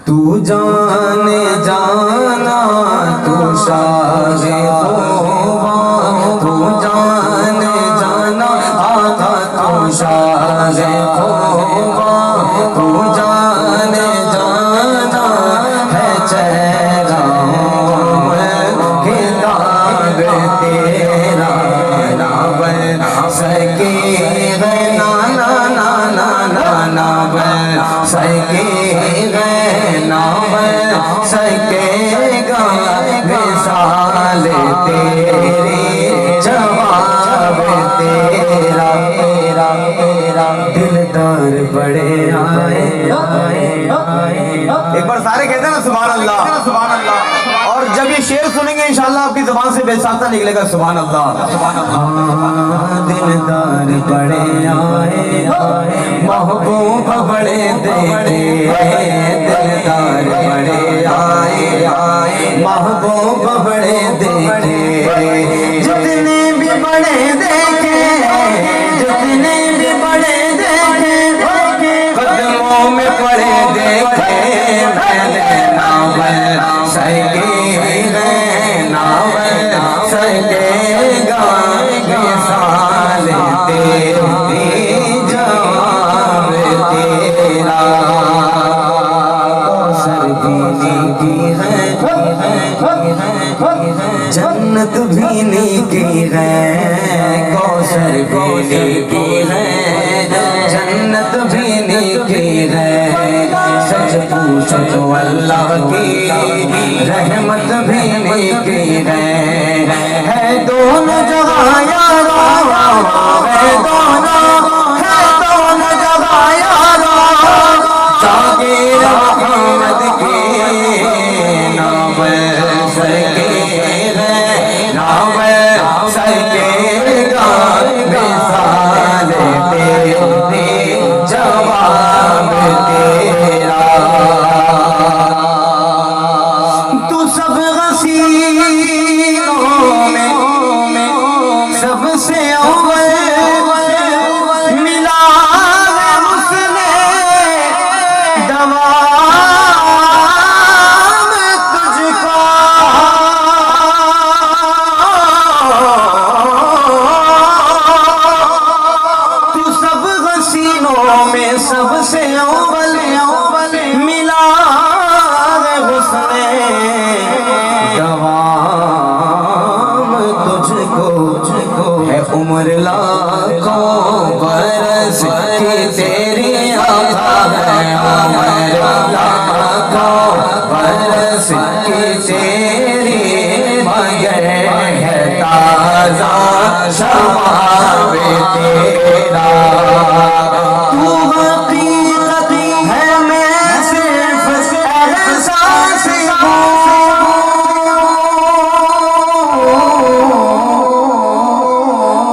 تو جانے جانا تو شاہ خوبا تو جانے جانا آقا تو شاہ خوبا تو جانے جانا ہے چہرہ کتاب تیرا نام سکی ہے نانا نانا نانا سکی ہے نام سکے گا مثال تیری جواب تیرا دلدار بڑے آئے ایک بار سارے کہتے ہیں نا سبحان اللہ سبحان اللہ. اور جب یہ شعر سنیں گے انشاءاللہ آپ کی زبان سے بے ساختہ نکلے گا سبحان اللہ. دلدار بڑے آئے محبوب بڑے دیکھے دلدار بڑے آئے محبوب بڑے دیکھے جتنے بھی بڑے دیکھے جتنے بھی بڑے دیکھے قدموں میں پڑے دیکھے میں نے ناول سکے ناول سکے گا مثال تیری جواب تیرا کوثر پینے کی ہے جنت پینے کی ہے کوثر پینے کی ہے جنت پینے کی ہے سچ پوچھو تو اللہ کی رحمت پینے کی ہے دونوں جہاں یارو ہے دونوں جہاں یارو جاگیر محمد کی نام سکے نام سکے گا مثال تیری جواب تیرا تو سب غسیلوں میں سب سے اول ملا ہے اس نے دوام تجھ کو تو سب غسیلوں میں سب سے اول ملا ہے اس نے دوام تجھ کو ہے عمر لاکھوں برس کی تیری آقا ہے عمر لاکھوں برس کی تیری مگر ہے تازہ شباب تیرا تو حقیقت ہے میں صرف احساس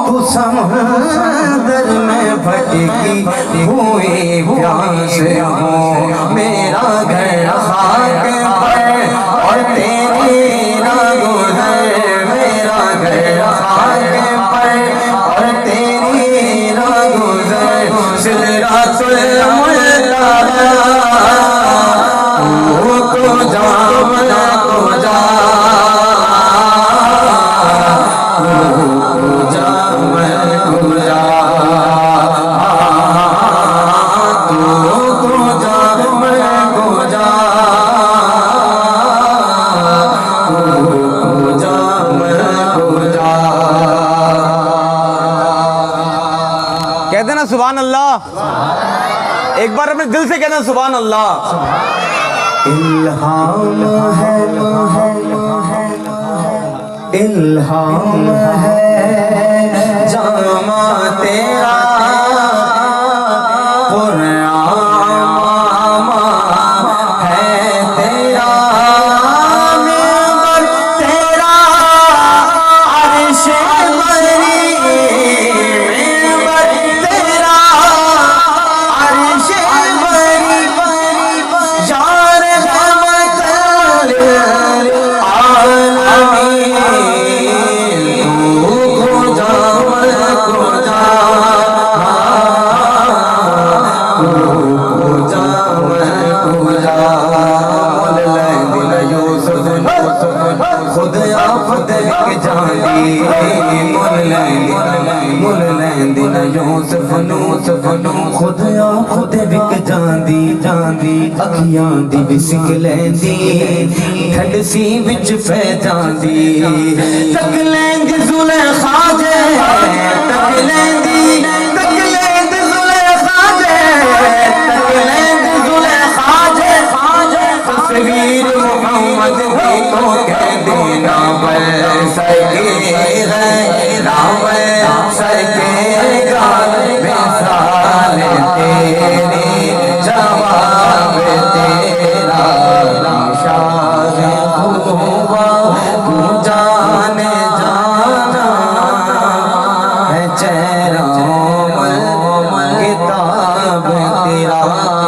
تو سمندر میں بھٹکی ہوئی پیاس ہوں میرا گھر خاک پر اور تیری راگوں ہے میرا گھر خاک پر اور تیری راگوں ہے سدرات المنتہا کو جام کو جا کہتے ہیں نا سبحان اللہ. ایک بار اپنے دل سے کہنا سبحان اللہ. الہام ہے الہام ہے جامع تیرا قرآن ہے تیرا منبر تیرا عرش بری منبر تیرا عرش بری یار رحمت للعالمین تو کو جا جاندی مل لیندی نہ یوسف نو خدایا خود وک جاندی اکھیاں دی وسک لیندی ٹھنڈ سی وچ پہ جاندی تک لیندی زلیخا جے تک لیندی زلیخا جے تک لیندی زلیخا جے تصویر محمد بھی تو کہہ دینا بل سکے ہے نام سکے گا مثال تیری جواب تیرا شاہ خوبا کو جانے جانا ہے چہرہ کتاب تیرا